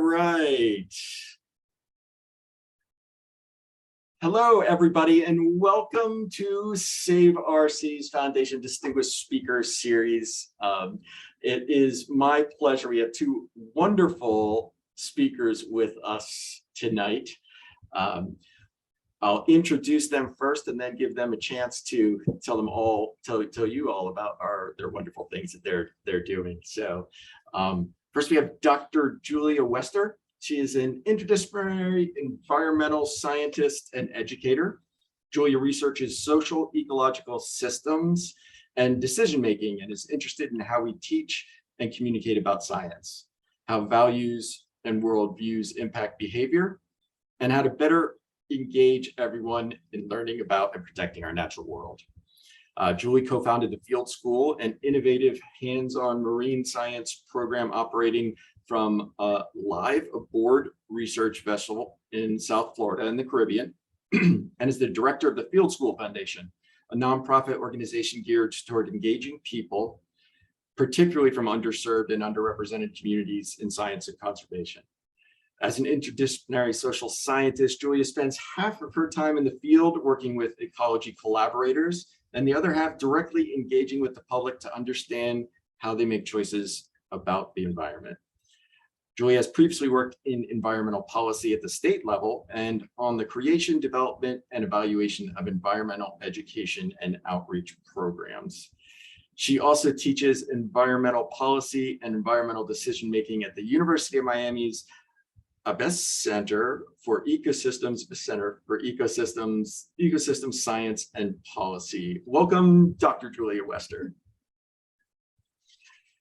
right. Hello, everybody, and welcome to Save RC's Foundation Distinguished Speaker Series. It is my pleasure. We have two wonderful speakers with us tonight. I'll introduce them first and then give them a chance to tell you all about their wonderful things that they're doing. So first we have Dr. Julia Wester. She is an interdisciplinary environmental scientist and educator. Julia researches social ecological systems and decision-making and is interested in how we teach and communicate about science, how values and worldviews impact behavior, and how to better engage everyone in learning about and protecting our natural world. Julie co-founded the Field School, an innovative hands-on marine science program operating from a live aboard research vessel in South Florida in the Caribbean, and is the director of the Field School Foundation, a nonprofit organization geared toward engaging people, particularly from underserved and underrepresented communities in science and conservation. As an interdisciplinary social scientist, Julia spends half of her time in the field working with ecology collaborators, and the other half directly engaging with the public to understand how they make choices about the environment. Julia has previously worked in environmental policy at the state level and on the creation, development, and evaluation of environmental education and outreach programs. She also teaches environmental policy and environmental decision-making at the University of Miami's Center for Ecosystem Science and Policy. Welcome, Dr. Julia Wester.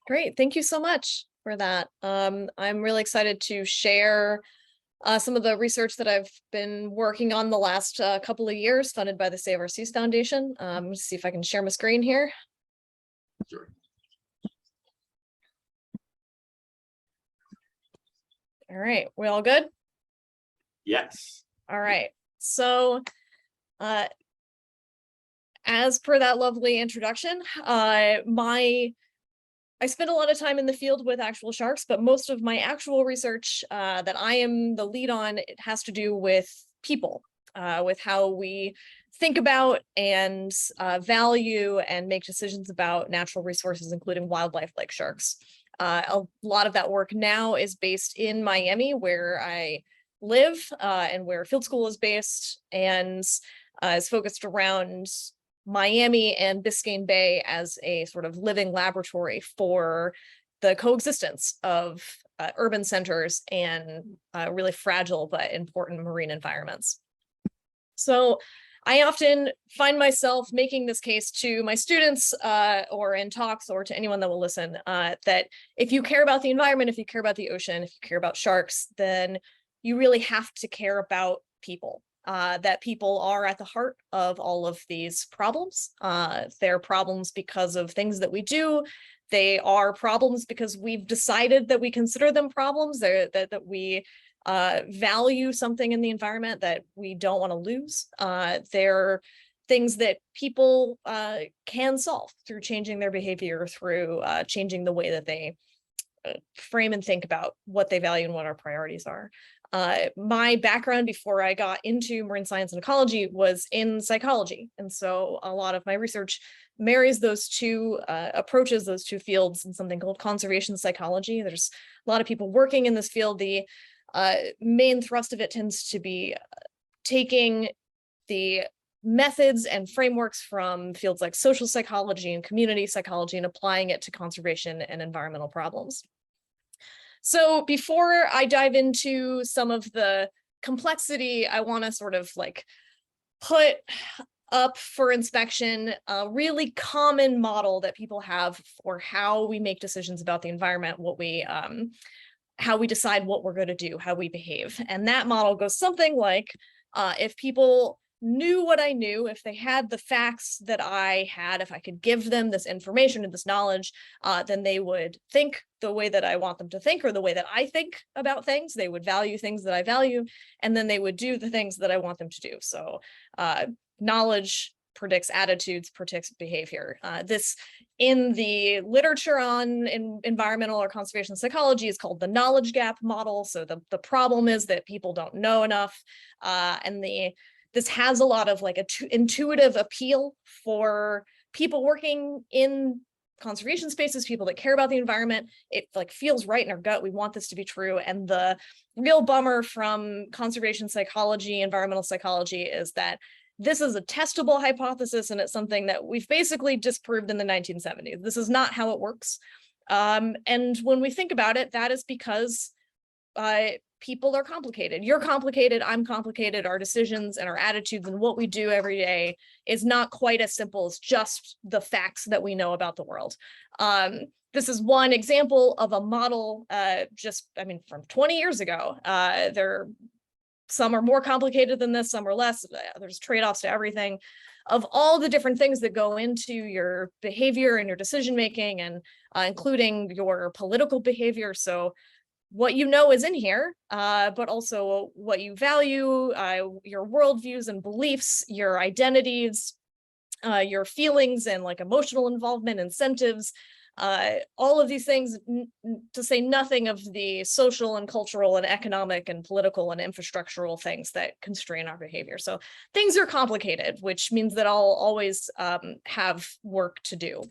Great, thank you so much for that. I'm really excited to share some of the research that I've been working on the last couple of years, funded by the Save RC's Foundation. Let's see if I can share my screen here. Sure. All right, we all good? Yes. All right, so as per that lovely introduction, I spend a lot of time in the field with actual sharks, but most of my actual research that I am the lead on, it has to do with people, with how we think about and value and make decisions about natural resources, including wildlife like sharks. A lot of that work now is based in Miami, where I live and where Field School is based, and is focused around Miami and Biscayne Bay as a sort of living laboratory for the coexistence of urban centers and really fragile but important marine environments. So I often find myself making this case to my students or in talks or to anyone that will listen, that if you care about the environment, if you care about the ocean, if you care about sharks, then you really have to care about people. That people are at the heart of all of these problems. They're problems because of things that we do. They are problems because we've decided that we consider them problems, that we value something in the environment that we don't want to lose. They're things that people can solve through changing their behavior, through changing the way that they frame and think about what they value and what our priorities are. My background before I got into marine science and ecology was in psychology. And so a lot of my research marries those two approaches, those two fields, in something called conservation psychology. There's a lot of people working in this field. The main thrust of it tends to be taking the methods and frameworks from fields like social psychology and community psychology and applying it to conservation and environmental problems. So before I dive into some of the complexity, I want to sort of like put up for inspection a really common model that people have for how we make decisions about the environment, how we decide what we're going to do, how we behave. And that model goes something like, if people knew what I knew, if they had the facts that I had, if I could give them this information and this knowledge, then they would think the way that I want them to think, or the way that I think about things. They would value things that I value, and then they would do the things that I want them to do. So knowledge predicts attitudes, predicts behavior. This in the literature on environmental or conservation psychology is called the knowledge gap model. So the problem is that people don't know enough, and this has a lot of like intuitive appeal for people working in conservation spaces, people that care about the environment. It like feels right in our gut. We want this to be true. And the real bummer from conservation psychology, environmental psychology, is that this is a testable hypothesis, and it's something that we've basically disproved in the 1970s. This is not how it works. And when we think about it, that is because people are complicated. You're complicated, I'm complicated. Our decisions and our attitudes and what we do every day is not quite as simple as just the facts that we know about the world. This is one example of a model, from 20 years ago. Some are more complicated than this, some are less. There's trade-offs to everything. Of all the different things that go into your behavior and your decision-making, and including your political behavior. So what you know is in here, but also what you value, your worldviews and beliefs, your identities, your feelings and like emotional involvement, incentives, all of these things, to say nothing of the social and cultural and economic and political and infrastructural things that constrain our behavior. So things are complicated, which means that I'll always have work to do.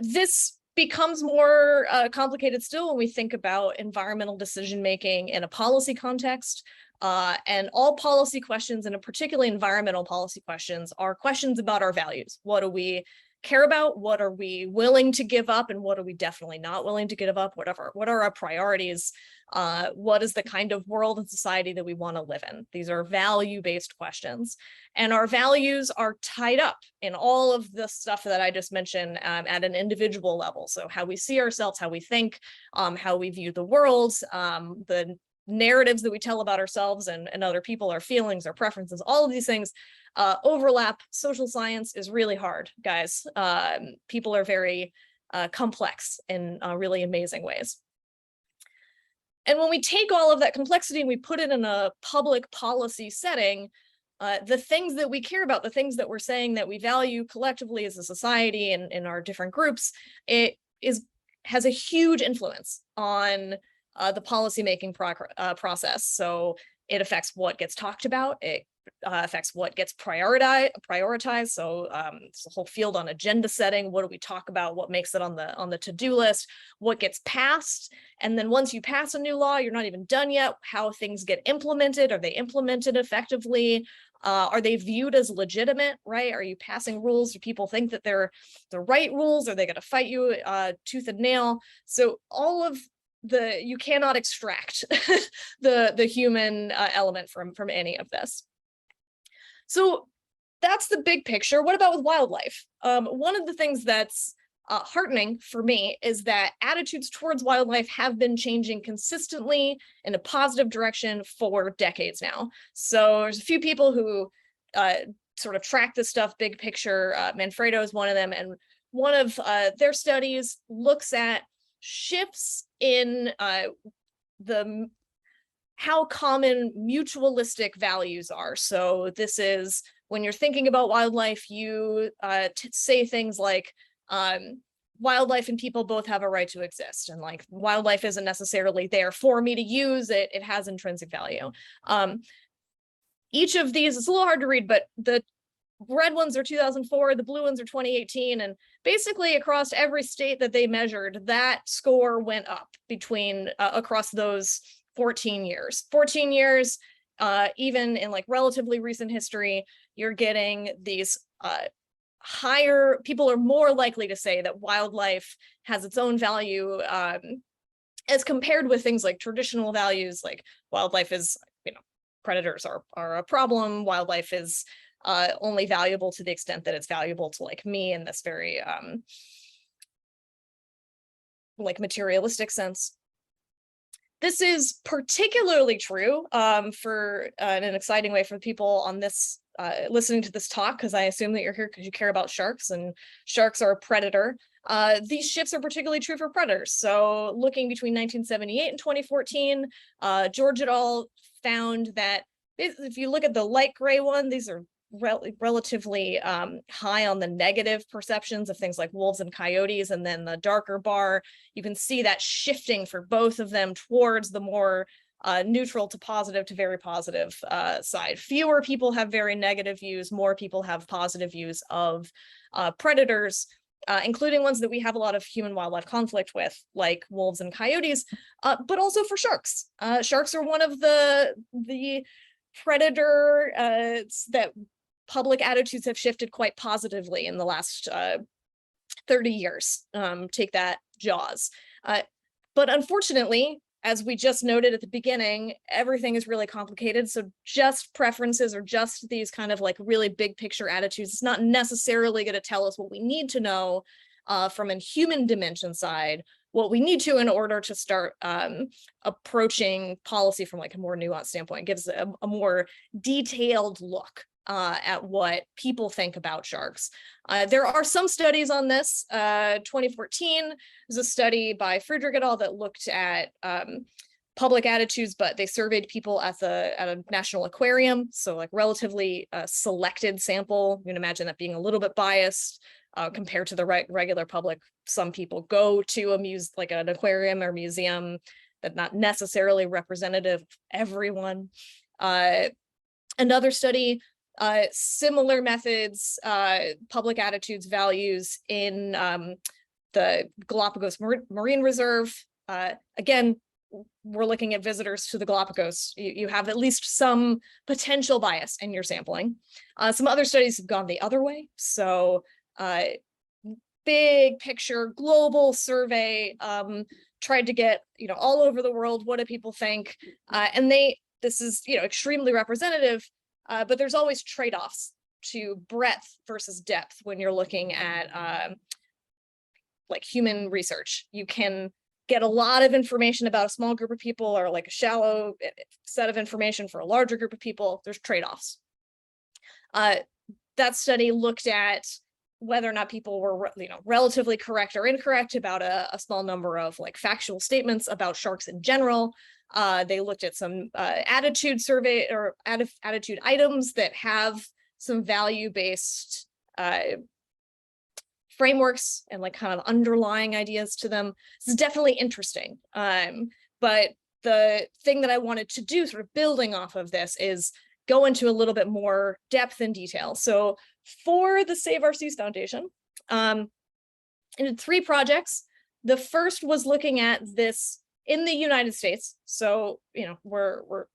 This becomes more complicated still when we think about environmental decision-making in a policy context. And all policy questions, and particularly environmental policy questions, are questions about our values. What do we care about? What are we willing to give up? And what are we definitely not willing to give up? What are our priorities? What is the kind of world and society that we want to live in? These are value-based questions. And our values are tied up in all of the stuff that I just mentioned at an individual level. So how we see ourselves, how we think, how we view the world, the narratives that we tell about ourselves and other people, our feelings, our preferences, all of these things overlap. Social science is really hard, guys. People are very complex in really amazing ways. And when we take all of that complexity and we put it in a public policy setting, the things that we care about, the things that we're saying that we value collectively as a society and in our different groups, has a huge influence on the policymaking process. So it affects what gets talked about. It affects what gets prioritized. So it's a whole field on agenda setting. What do we talk about? What makes it on the to-do list? What gets passed? And then once you pass a new law, you're not even done yet. How things get implemented? Are they implemented effectively? Are they viewed as legitimate, right? Are you passing rules? Do people think that they're the right rules? Are they going to fight you tooth and nail? So all of you cannot extract the human element from any of this. So that's the big picture. What about with wildlife? One of the things that's heartening for me is that attitudes towards wildlife have been changing consistently in a positive direction for decades now. So there's a few people who sort of track this stuff big picture. Manfredo is one of them, and one of their studies looks at shifts in how common mutualistic values are. So this is when you're thinking about wildlife, you say things like wildlife and people both have a right to exist, and like wildlife isn't necessarily there for me to use, it has intrinsic value. Each of these is a little hard to read, but the red ones are 2004, the blue ones are 2018, and basically across every state that they measured, that score went up between across those 14 years. 14 years, even in like relatively recent history, you're getting these higher, people are more likely to say that wildlife has its own value as compared with things like traditional values, like wildlife is, predators are a problem, wildlife is only valuable to the extent that it's valuable to like me in this very like materialistic sense. This is particularly true for in an exciting way for people on this listening to this talk, because I assume that you're here because you care about sharks, and sharks are a predator. These shifts are particularly true for predators. So looking between 1978 and 2014, George et al. Found that if you look at the light gray one, these are relatively high on the negative perceptions of things like wolves and coyotes. And then the darker bar, you can see that shifting for both of them towards the more neutral to positive to very positive side. Fewer people have very negative views, more people have positive views of predators, including ones that we have a lot of human-wildlife conflict with, like wolves and coyotes, but also for sharks. Sharks are one of the predator that public attitudes have shifted quite positively in the last 30 years. Take that, Jaws. But unfortunately, as we just noted at the beginning, everything is really complicated. So just preferences or just these kind of like really big picture attitudes, it's not necessarily going to tell us what we need to know from a human dimension side, what we need to in order to start approaching policy from like a more nuanced standpoint. It gives a more detailed look at what people think about sharks. There are some studies on this. 2014 was a study by Friedrich et al. That looked at public attitudes, but they surveyed people at a national aquarium, so like relatively selected sample. You can imagine that being a little bit biased compared to the regular public. Some people go to like an aquarium or museum, that's not necessarily representative of everyone. Another study, similar methods, public attitudes, values in the Galapagos Marine Reserve. Again, we're looking at visitors to the Galapagos. You have at least some potential bias in your sampling. Some other studies have gone the other way. So big picture, global survey, tried to get, all over the world, what do people think? And this is, extremely representative. But there's always trade-offs to breadth versus depth when you're looking at like human research. You can get a lot of information about a small group of people or like a shallow set of information for a larger group of people. There's trade-offs. That study looked at whether or not people were relatively correct or incorrect about a small number of like factual statements about sharks in general. They looked at some attitude survey or attitude items that have some value-based frameworks and like kind of underlying ideas to them. This is definitely interesting. But the thing that I wanted to do, sort of building off of this, is go into a little bit more depth and detail. So for the Save Our Seas Foundation, I did 3 projects. The first was looking at this in the United States. So, we're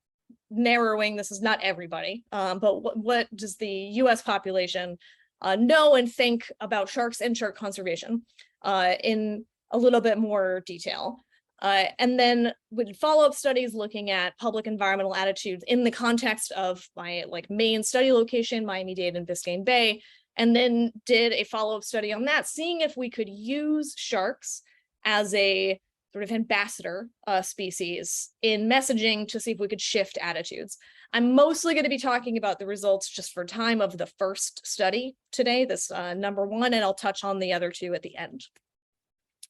narrowing, this is not everybody, but what does the US population know and think about sharks and shark conservation in a little bit more detail. And then with follow-up studies looking at public environmental attitudes in the context of my main study location, Miami-Dade and Biscayne Bay, and then did a follow-up study on that, seeing if we could use sharks as a sort of ambassador species in messaging to see if we could shift attitudes. I'm mostly going to be talking about the results just for time of the first study today, this number 1, and I'll touch on the other 2 at the end.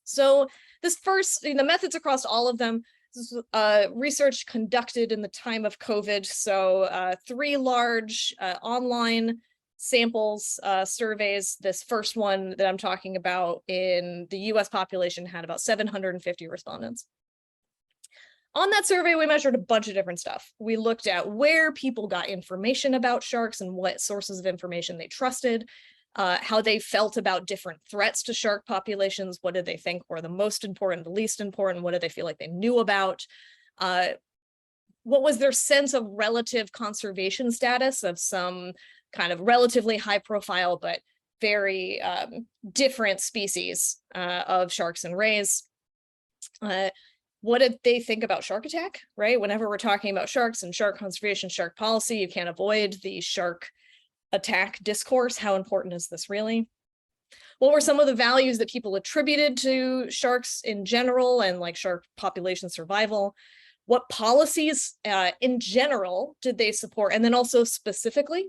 So this first, the methods across all of them, this is research conducted in the time of COVID. So 3 large online samples, surveys. This first one that I'm talking about in the US population had about 750 respondents. On that survey, we measured a bunch of different stuff. We looked at where people got information about sharks and what sources of information they trusted, how they felt about different threats to shark populations. What did they think were the most important, the least important? What did they feel like they knew about? What was their sense of relative conservation status of some kind of relatively high profile, but very different species of sharks and rays? What did they think about shark attack, right? Whenever we're talking about sharks and shark conservation, shark policy, you can't avoid the shark attack discourse. How important is this really? What were some of the values that people attributed to sharks in general and like shark population survival? What policies in general did they support? And then also specifically,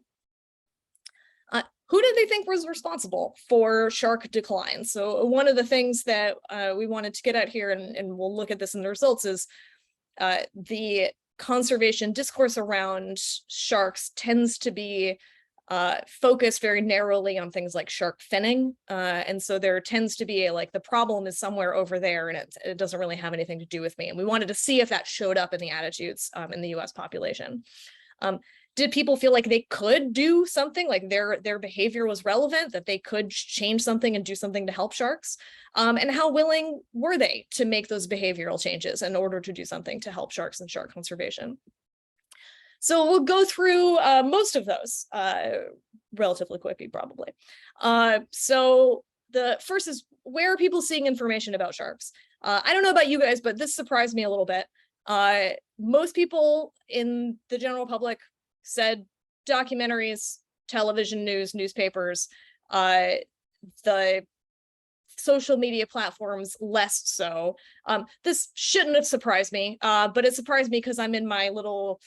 who did they think was responsible for shark decline? So one of the things that we wanted to get at here, and we'll look at this in the results, is the conservation discourse around sharks tends to be focus very narrowly on things like shark finning. And so there tends to be like the problem is somewhere over there and it doesn't really have anything to do with me. And we wanted to see if that showed up in the attitudes in the US population. Did people feel like they could do something, like their behavior was relevant, that they could change something and do something to help sharks? And how willing were they to make those behavioral changes in order to do something to help sharks and shark conservation? So we'll go through most of those relatively quickly, probably. So the first is, where are people seeing information about sharks? I don't know about you guys, but this surprised me a little bit. Most people in the general public said documentaries, television news, newspapers, the social media platforms less so. This shouldn't have surprised me, but it surprised me because I'm in my little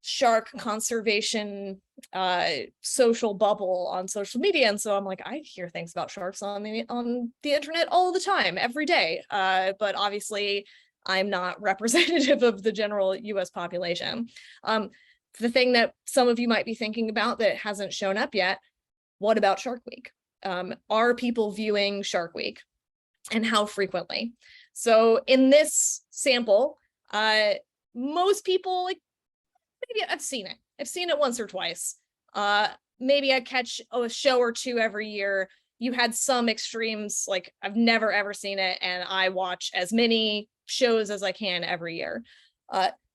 shark conservation social bubble on social media, and so I'm like, I hear things about sharks on the internet all the time, every day, but obviously I'm not representative of the general US population. The thing that some of you might be thinking about that hasn't shown up yet, what about Shark Week? Are people viewing Shark Week, and how frequently? So in this sample, most people, like, maybe I've seen it. I've seen it once or twice. Maybe I catch a show or two every year. You had some extremes, like I've never ever seen it, and I watch as many shows as I can every year.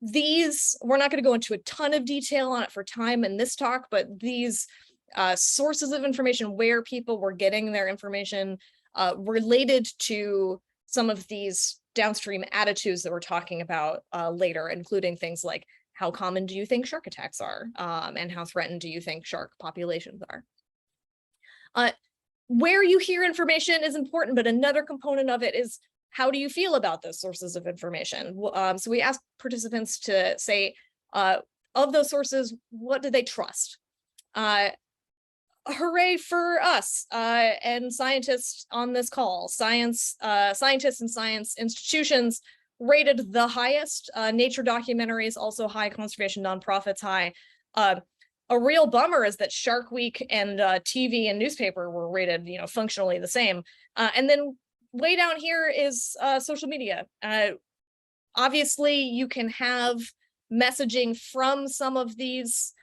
These, we're not going to go into a ton of detail on it for time in this talk, but these sources of information, where people were getting their information, related to some of these downstream attitudes that we're talking about later, including things like, how common do you think shark attacks are? And how threatened do you think shark populations are? Where you hear information is important, but another component of it is, how do you feel about those sources of information? So we asked participants to say, of those sources, what do they trust? Hooray for us and scientists on this call. Scientists and science institutions rated the highest. Nature documentaries also high, conservation nonprofits high. A real bummer is that Shark Week and TV and newspaper were rated, functionally the same. And then way down here is social media. Obviously, you can have messaging from some of these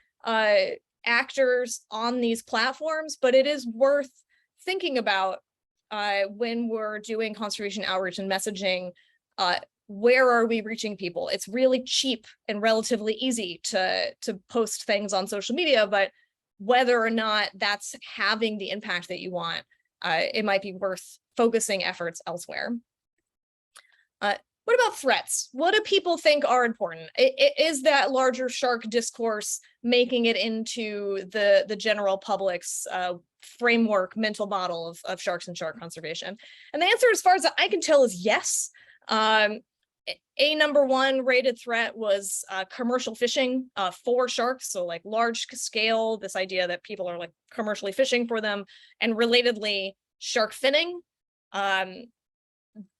actors on these platforms, but it is worth thinking about when we're doing conservation outreach and messaging. Where are we reaching people? It's really cheap and relatively easy to post things on social media, but whether or not that's having the impact that you want, it might be worth focusing efforts elsewhere. What about threats? What do people think are important? Is that larger shark discourse making it into the general public's framework, mental model of sharks and shark conservation? And the answer, as far as I can tell, is yes. A number one rated threat was commercial fishing for sharks. So like large scale, this idea that people are like commercially fishing for them, and relatedly shark finning.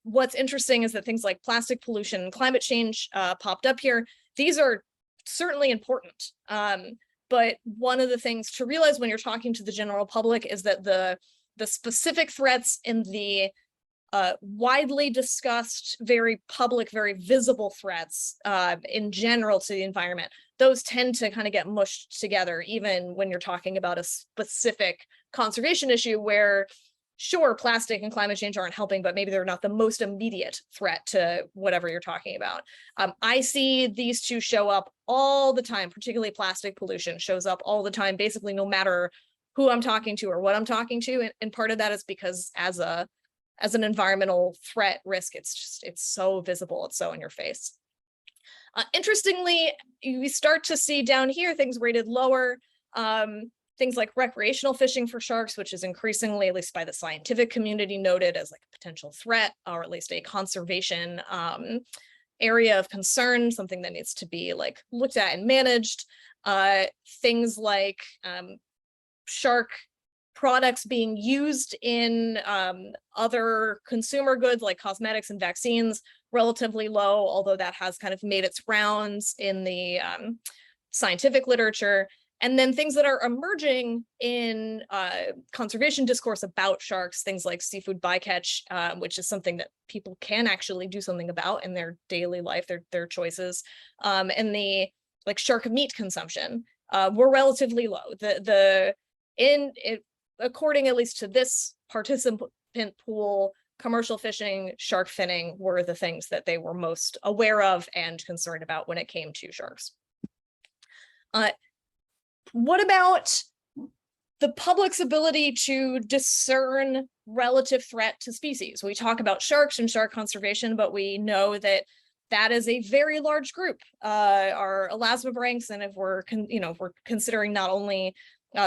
What's interesting is that things like plastic pollution and climate change popped up here. These are certainly important. But one of the things to realize when you're talking to the general public is that the specific threats in the widely discussed, very public, very visible threats in general to the environment, those tend to kind of get mushed together, even when you're talking about a specific conservation issue where, sure, plastic and climate change aren't helping, but maybe they're not the most immediate threat to whatever you're talking about. I see these two show up all the time, particularly plastic pollution shows up all the time, basically no matter who I'm talking to or what I'm talking to. And part of that is because as an environmental threat risk, it's so visible, it's so in your face. Interestingly, we start to see down here things rated lower, things like recreational fishing for sharks, which is increasingly, at least by the scientific community, noted as like a potential threat, or at least a conservation area of concern, something that needs to be like looked at and managed. Things like shark products being used in other consumer goods like cosmetics and vaccines, relatively low, although that has kind of made its rounds in the scientific literature. And then things that are emerging in conservation discourse about sharks, things like seafood bycatch, which is something that people can actually do something about in their daily life, their choices, and the like shark meat consumption were relatively low. According at least to this participant pool, commercial fishing, shark finning were the things that they were most aware of and concerned about when it came to sharks. What about the public's ability to discern relative threat to species? We talk about sharks and shark conservation, but we know that that is a very large group. Our elasmobranchs, and if we're considering not only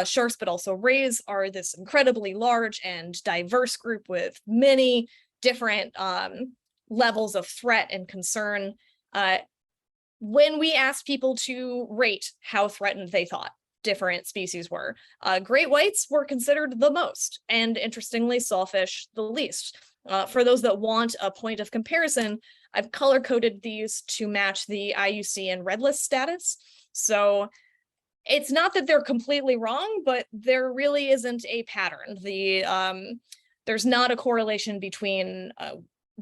sharks but also rays, are this incredibly large and diverse group with many different levels of threat and concern. When we asked people to rate how threatened they thought different species were, great whites were considered the most, and interestingly, sawfish the least. For those that want a point of comparison, I've color-coded these to match the IUC and red list status. So it's not that they're completely wrong, but there really isn't a pattern. There's not a correlation between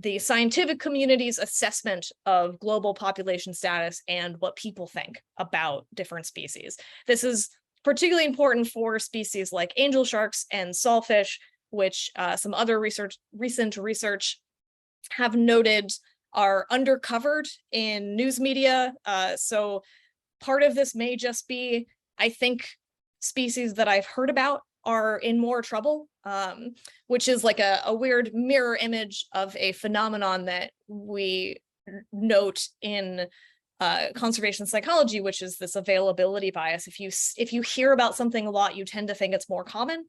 the scientific community's assessment of global population status and what people think about different species. This is particularly important for species like angel sharks and sawfish, which some other recent research have noted are undercovered in news media. So part of this may just be, I think, species that I've heard about are in more trouble, which is like a weird mirror image of a phenomenon that we note in conservation psychology, which is this availability bias. If you hear about something a lot, you tend to think it's more common.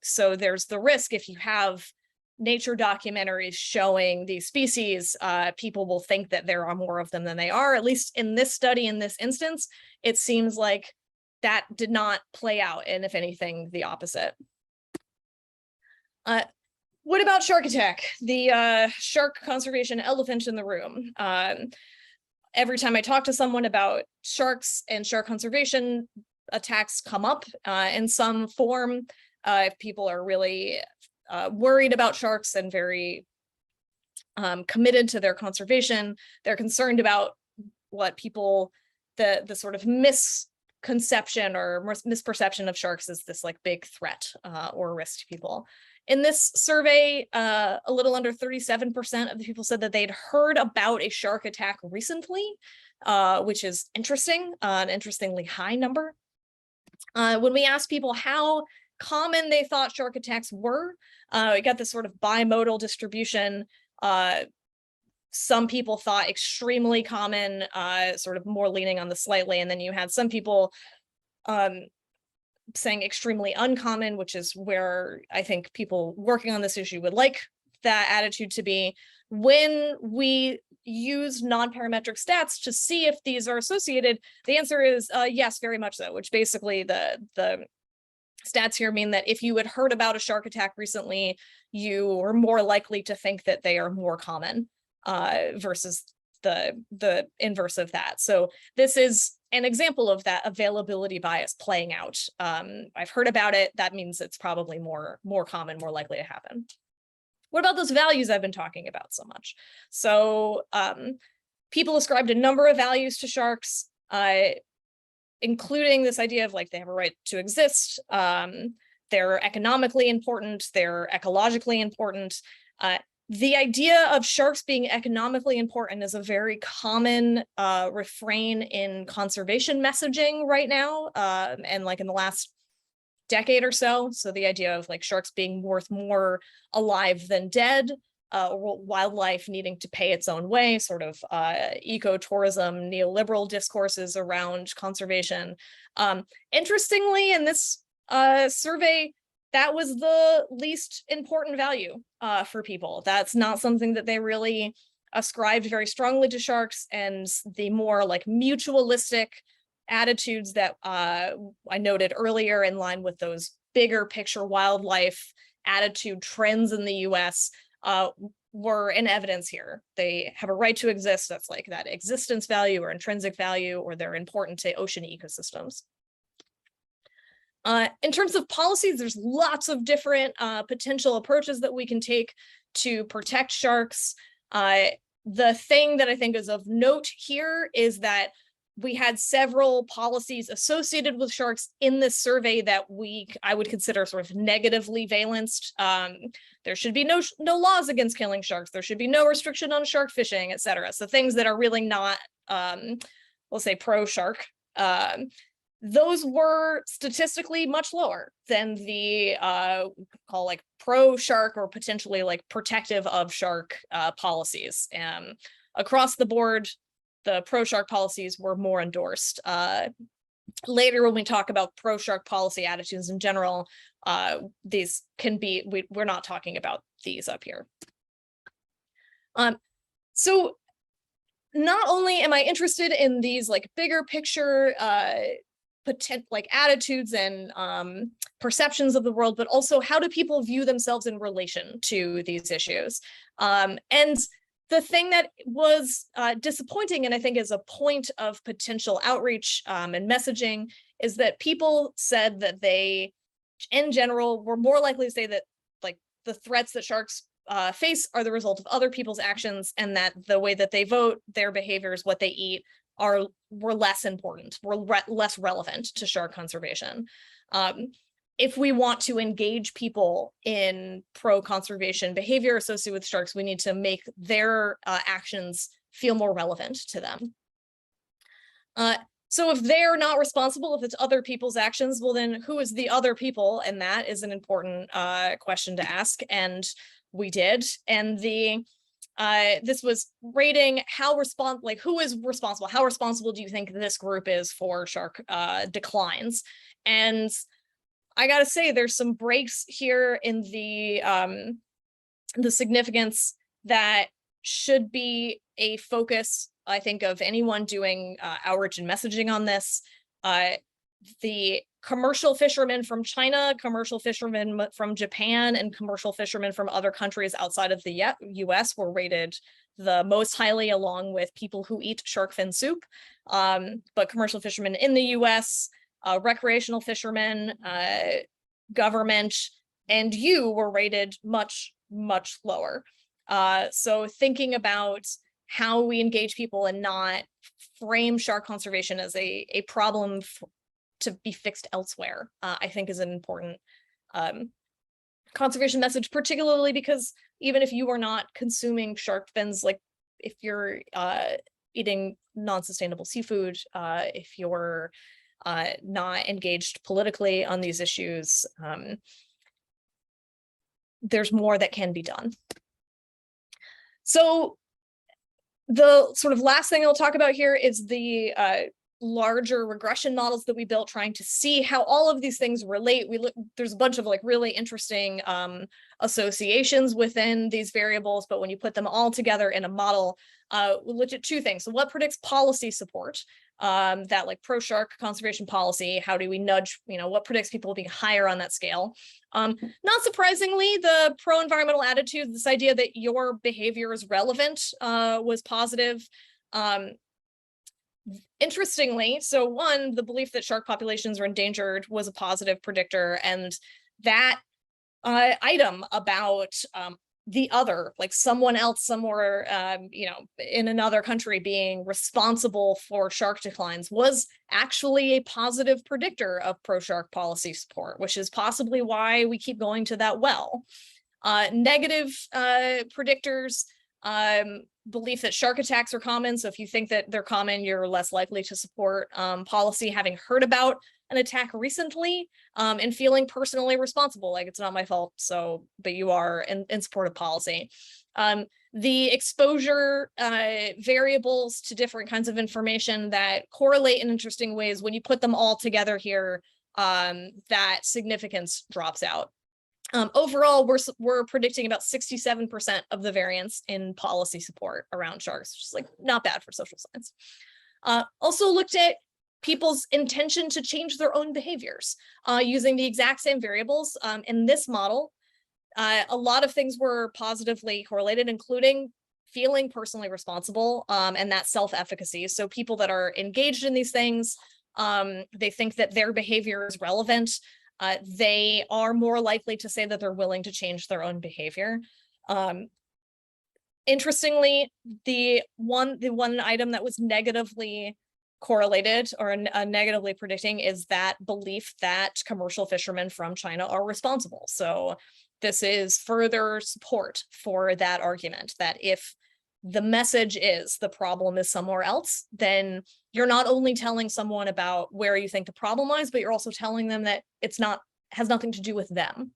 So there's the risk if you have nature documentaries showing these species, people will think that there are more of them than they are. At least in this study, in this instance, it seems like that did not play out, and if anything, the opposite. What about shark attack? The shark conservation elephant in the room. Every time I talk to someone about sharks and shark conservation, attacks come up in some form. If people are really worried about sharks and very committed to their conservation, they're concerned about what people, the sort of misconception or misperception of sharks as this like big threat or risk to people. In this survey, a little under 37% of the people said that they'd heard about a shark attack recently, which is interesting, an interestingly high number. When we asked people how common they thought shark attacks were, we got this sort of bimodal distribution. Some people thought extremely common, sort of more leaning on the slightly, and then you had some people saying extremely uncommon, which is where I think people working on this issue would like that attitude to be. When we use non-parametric stats to see if these are associated, the answer is yes, very much so, which basically the stats here mean that if you had heard about a shark attack recently, you are more likely to think that they are more common versus the inverse of that. So this is an example of that availability bias playing out. I've heard about it. That means it's probably more common, more likely to happen. What about those values I've been talking about so much? So people ascribed a number of values to sharks, including this idea of like they have a right to exist. They're economically important. They're ecologically important. The idea of sharks being economically important is a very common refrain in conservation messaging right now, and like in the last decade or so. So the idea of like sharks being worth more alive than dead, wildlife needing to pay its own way, sort of ecotourism, neoliberal discourses around conservation. Interestingly, in this survey, that was the least important value for people. That's not something that they really ascribed very strongly to sharks, and the more like mutualistic attitudes that I noted earlier in line with those bigger picture wildlife attitude trends in the US were in evidence here. They have a right to exist. That's like that existence value or intrinsic value, or they're important to ocean ecosystems. In terms of policies, there's lots of different potential approaches that we can take to protect sharks. The thing that I think is of note here is that we had several policies associated with sharks in this survey that I would consider sort of negatively valenced. There should be no laws against killing sharks. There should be no restriction on shark fishing, et cetera. So things that are really not, we'll say, pro-shark. Those were statistically much lower than the call like pro-shark or potentially like protective of shark policies. Across the board, the pro-shark policies were more endorsed. Later, when we talk about pro-shark policy attitudes in general, these can be, we're not talking about these up here. So not only am I interested in these like bigger picture like attitudes and perceptions of the world, but also how do people view themselves in relation to these issues? And the thing that was disappointing, and I think is a point of potential outreach and messaging, is that people said that they, in general, were more likely to say that like the threats that sharks face are the result of other people's actions, and that the way that they vote, their behaviors, what they eat, were less important, were less relevant to shark conservation. If we want to engage people in pro-conservation behavior associated with sharks, we need to make their actions feel more relevant to them. So if they're not responsible, if it's other people's actions, well then who is the other people? And that is an important question to ask, and we did. And this was rating how who is responsible? How responsible do you think this group is for shark declines? And I gotta say, there's some breaks here in the significance that should be a focus, I think, of anyone doing outreach and messaging on this. The commercial fishermen from China, commercial fishermen from Japan, and commercial fishermen from other countries outside of the US were rated the most highly, along with people who eat shark fin soup. But commercial fishermen in the US, recreational fishermen, government, and you were rated much, much lower. So thinking about how we engage people and not frame shark conservation as a problem to be fixed elsewhere, I think is an important conservation message, particularly because even if you are not consuming shark fins, like if you're eating non-sustainable seafood, if you're not engaged politically on these issues, there's more that can be done. So the sort of last thing I'll talk about here is the larger regression models that we built, trying to see how all of these things relate. There's a bunch of like really interesting associations within these variables, but when you put them all together in a model, we looked at two things. So what predicts policy support, that like pro-shark conservation policy, how do we nudge, what predicts people being higher on that scale? Not surprisingly, the pro-environmental attitude, this idea that your behavior is relevant, was positive. Interestingly, so one, the belief that shark populations are endangered was a positive predictor, and that item about the other, like someone else somewhere, in another country being responsible for shark declines, was actually a positive predictor of pro-shark policy support, which is possibly why we keep going to that well. Negative predictors, belief that shark attacks are common. So if you think that they're common, you're less likely to support policy, having heard about an attack recently, and feeling personally responsible, like it's not my fault, but you are in support of policy. The exposure variables to different kinds of information that correlate in interesting ways, when you put them all together here, that significance drops out. Overall, we're predicting about 67% of the variance in policy support around sharks, which is like not bad for social science. Also looked at people's intention to change their own behaviors using the exact same variables. In this model, a lot of things were positively correlated, including feeling personally responsible and that self-efficacy. So people that are engaged in these things They think that their behavior is relevant. They are more likely to say that they're willing to change their own behavior. Interestingly, the one item that was negatively correlated or negatively predicting is that belief that commercial fishermen from China are responsible. So this is further support for that argument that if the message is the problem is somewhere else, then you're not only telling someone about where you think the problem lies, but you're also telling them that has nothing to do with them.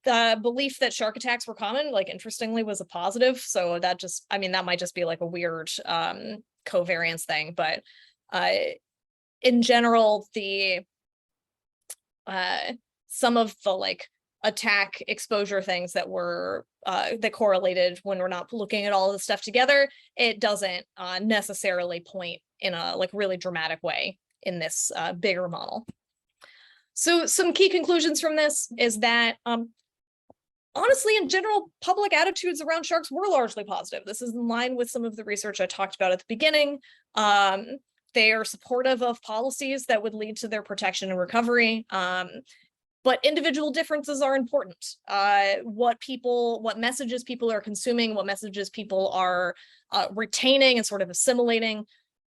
The belief that shark attacks were common, like interestingly, was a positive. So that just, I mean, that might just be like a weird covariance thing, but in general, some of the like attack exposure things that were that correlated when we're not looking at all of the stuff together, it doesn't necessarily point in a like really dramatic way in this bigger model. So some key conclusions from this is that honestly, in general, public attitudes around sharks were largely positive. This is in line with some of the research I talked about at the beginning. They are supportive of policies that would lead to their protection and recovery. But individual differences are important. What messages people are consuming, what messages people are retaining and sort of assimilating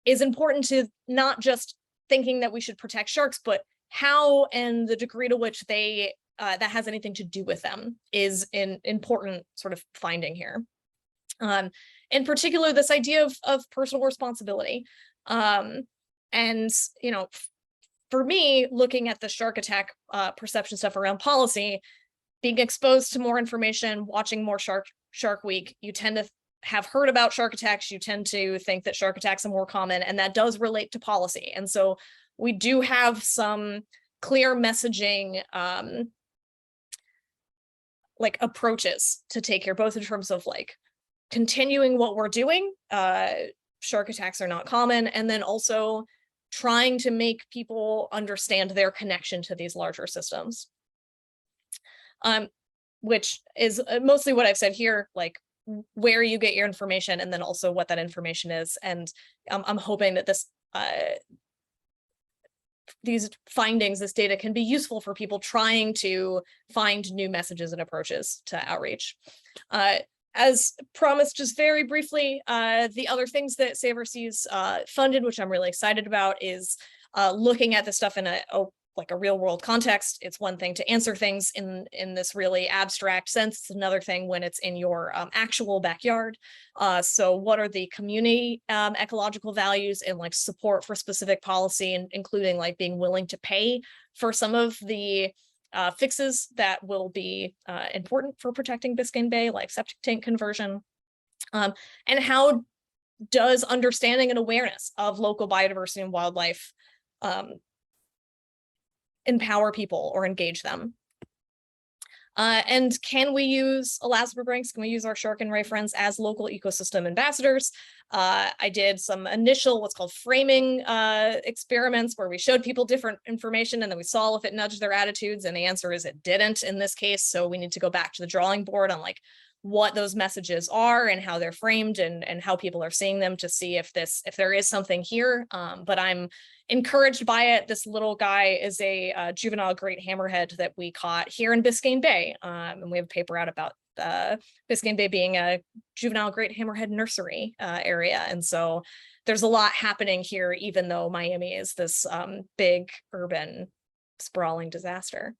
is important to not just thinking that we should protect sharks, but how and the degree to which they that has anything to do with them is an important sort of finding here. In particular, this idea of personal responsibility. And, you know, for me, looking at the shark attack perception stuff around policy, being exposed to more information, watching more Shark Week, you tend to have heard about shark attacks, you tend to think that shark attacks are more common, and that does relate to policy. And so we do have some clear messaging like approaches to take here, both in terms of like continuing what we're doing, shark attacks are not common, and then also trying to make people understand their connection to these larger systems. Which is mostly what I've said here, like where you get your information and then also what that information is. And I'm hoping that these findings, this data can be useful for people trying to find new messages and approaches to outreach. As promised, just very briefly, the other things that Save Our Seas funded, which I'm really excited about, is looking at this stuff in like a real world context. It's one thing to answer things in this really abstract sense. It's another thing when it's in your actual backyard. So what are the community ecological values and like support for specific policy, and including like being willing to pay for some of the fixes that will be important for protecting Biscayne Bay, like septic tank conversion. And how does understanding and awareness of local biodiversity and wildlife empower people or engage them? And can we use elastic ranks? Can we use our shark and ray friends as local ecosystem ambassadors? I did some initial what's called framing experiments where we showed people different information and then we saw if it nudged their attitudes, and the answer is it didn't in this case. So we need to go back to the drawing board on like what those messages are and how they're framed and how people are seeing them to see if there is something here. But I'm encouraged by it. This little guy is a juvenile great hammerhead that we caught here in Biscayne Bay. And we have a paper out about Biscayne Bay being a juvenile great hammerhead nursery area. And so there's a lot happening here, even though Miami is this big urban sprawling disaster.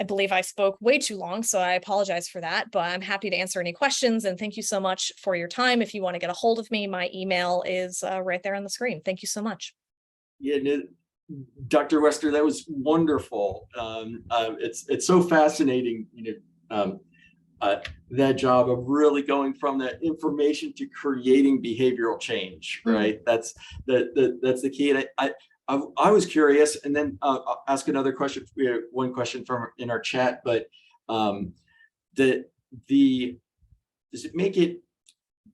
I believe I spoke way too long, so I apologize for that, but I'm happy to answer any questions, and thank you so much for your time. If you want to get a hold of me, my email is right there on the screen. Thank you so much. Yeah, Dr. Wester, that was wonderful. It's so fascinating, that job of really going from that information to creating behavioral change, right? That's the key. And I was curious, and then I'll ask another question. We have one question from in our chat, but does it make it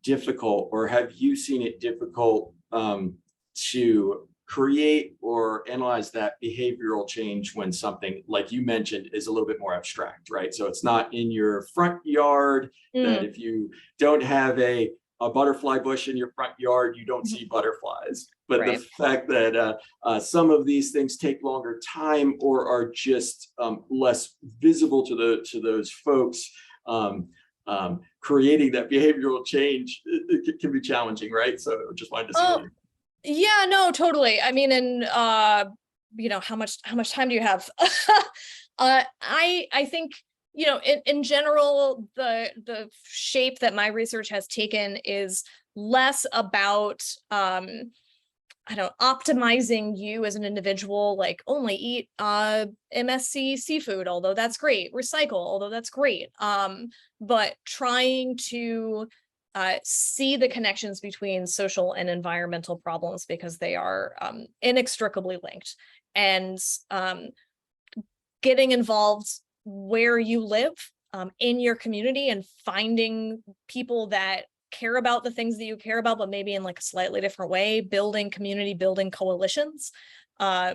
difficult, or have you seen it difficult to create or analyze that behavioral change when something, like you mentioned, is a little bit more abstract, right? So it's not in your front yard, that if you don't have a a butterfly bush in your front yard, you don't see butterflies. But Right. the fact that some of these things take longer time or are just less visible to those folks, creating that behavioral change, it can be challenging, right? So just wanted to see what Oh, yeah, no, totally. I mean, and how much time do you have? I think, in general, the shape that my research has taken is less about I don't know, optimizing you as an individual, like only eat MSC seafood, although that's great, recycle, although that's great. But trying to see the connections between social and environmental problems because they are inextricably linked, and getting involved where you live in your community and finding people that care about the things that you care about, but maybe in like a slightly different way, building community, building coalitions,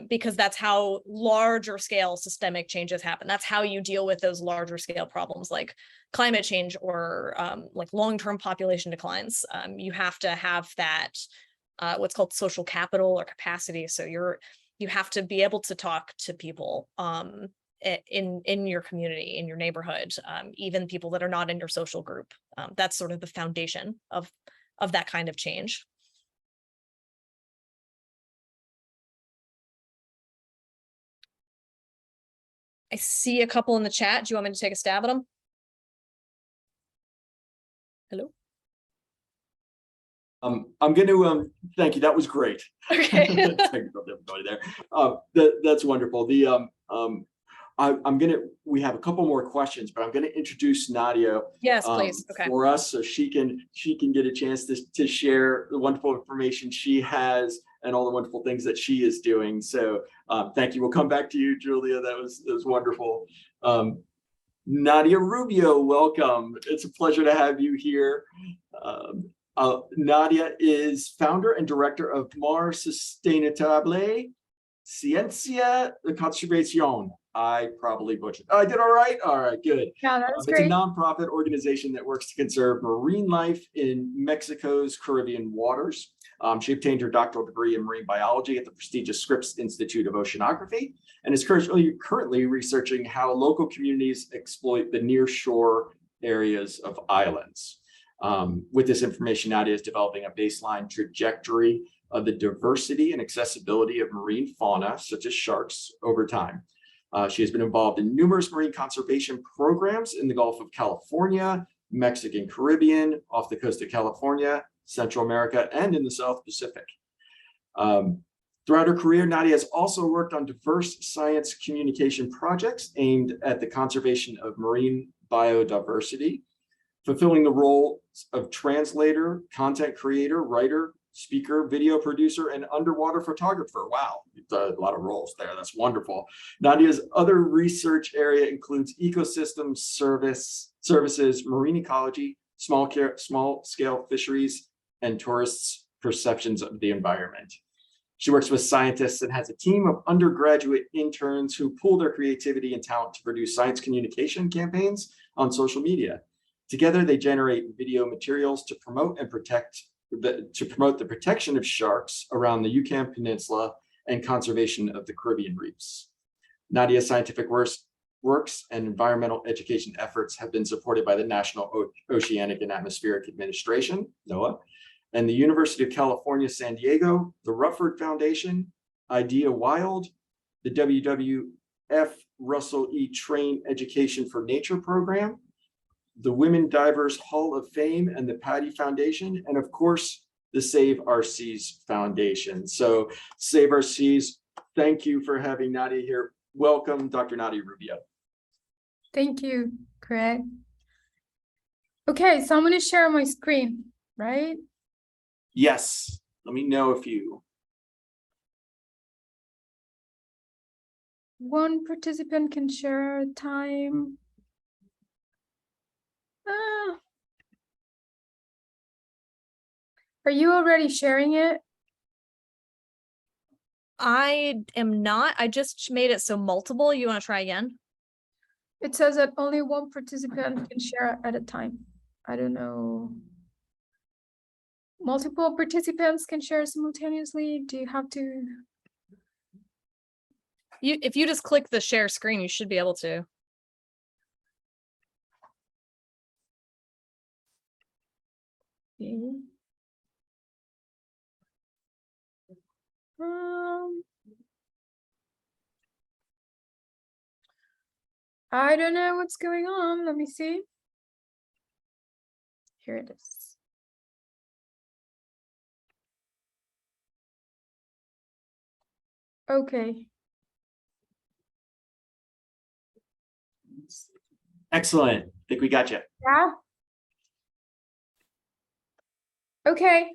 because that's how larger scale systemic changes happen. That's how you deal with those larger scale problems like climate change or like long-term population declines. You have to have that what's called social capital or capacity. So you have to be able to talk to people in your community, in your neighborhood, even people that are not in your social group. That's sort of the foundation of that kind of change. I see a couple in the chat. Do you want me to take a stab at them? Hello? I'm going to thank you. That was great. Okay. Technical difficulty there. That's wonderful. We have a couple more questions, but I'm going to introduce Nadia Yes, please. Okay. for us so she can get a chance to share the wonderful information she has and all the wonderful things that she is doing. So thank you. We'll come back to you, Julia. That was wonderful. Nadia Rubio, welcome. It's a pleasure to have you here. Nadia is founder and director of Sustentable, Ciencia, Conservacion. I probably butchered. I did all right. All right, good. Yeah, that was It's great. a nonprofit organization that works to conserve marine life in Mexico's Caribbean waters. She obtained her doctoral degree in marine biology at the prestigious Scripps Institute of Oceanography and is currently researching how local communities exploit the nearshore areas of islands. With this information, Nadia is developing a baseline trajectory of the diversity and accessibility of marine fauna, such as sharks, over time. She has been involved in numerous marine conservation programs in the Gulf of California, Mexican Caribbean, off the coast of California, Central America, and in the South Pacific. Throughout her career, Nadia has also worked on diverse science communication projects aimed at the conservation of marine biodiversity, fulfilling the role of translator, content creator, writer, speaker, video producer, and underwater photographer. Wow, a lot of roles there. That's wonderful. Nadia's other research area includes ecosystem services, marine ecology, small scale fisheries, and tourists' perceptions of the environment. She works with scientists and has a team of undergraduate interns who pool their creativity and talent to produce science communication campaigns on social media. Together, they generate video materials to promote the protection of sharks around the Yucatan Peninsula and conservation of the Caribbean reefs. Nadia's scientific works and environmental education efforts have been supported by the National Oceanic and Atmospheric Administration, NOAA, and the University of California, San Diego, the Rufford Foundation, Idea Wild, the WWF Russell E. Train Education for Nature program, the Women Divers Hall of Fame and the Patty Foundation, and of course, the Save Our Seas Foundation. So Save Our Seas, thank you for having Nadia here. Welcome, Dr. Nadia Rubio. Thank you, Craig. Okay, so I'm going to share my screen, right? Yes, let me know if you. One participant can share time. Are you already sharing it? I am not. I just made it so multiple. You want to try again? It says that only one participant can share at a time. I don't know. multiple participants can share simultaneously? Do you have to? If you just click the share screen, you should be able to. I don't know what's going on. Let me see. Here it is. Okay. Excellent. I think we got you. Yeah. Okay.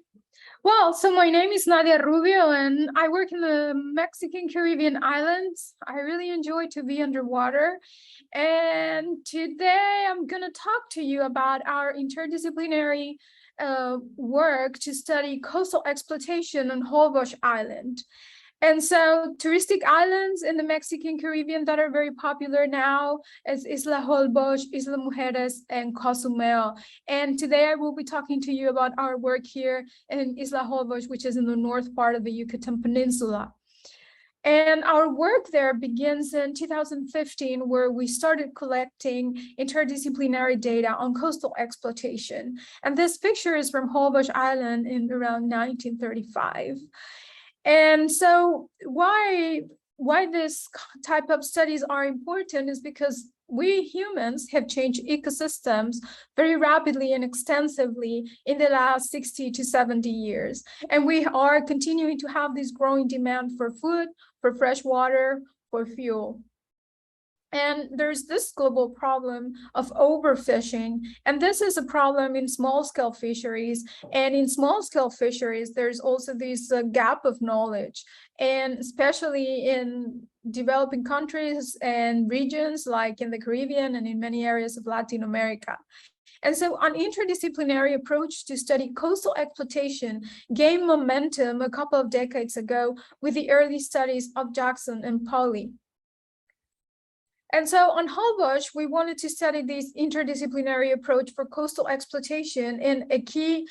Well, so my name is Nadia Rubio and I work in the Mexican Caribbean islands. I really enjoy to be underwater. And today I'm going to talk to you about our interdisciplinary work to study coastal exploitation on Holbox Island. And so touristic islands in the Mexican Caribbean that are very popular now is Isla Holbox, Isla Mujeres, and Cozumel. And today I will be talking to you about our work here in Isla Holbox, which is in the north part of the Yucatan Peninsula. And our work there begins in 2015, where we started collecting interdisciplinary data on coastal exploitation. And this picture is from Holbox Island in around 1935. And so why this type of studies are important is because we humans have changed ecosystems very rapidly and extensively in the last 60 to 70 years. And we are continuing to have this growing demand for food, for fresh water, for fuel. And there's this global problem of overfishing. And this is a problem in small-scale fisheries. And in small-scale fisheries, there's also this gap of knowledge. And especially in developing countries and regions like in the Caribbean and in many areas of Latin America. And so an interdisciplinary approach to study coastal exploitation gained momentum a couple of decades ago with the early studies of Jackson and Pauly. And so on Holbox, we wanted to study this interdisciplinary approach for coastal exploitation, and a key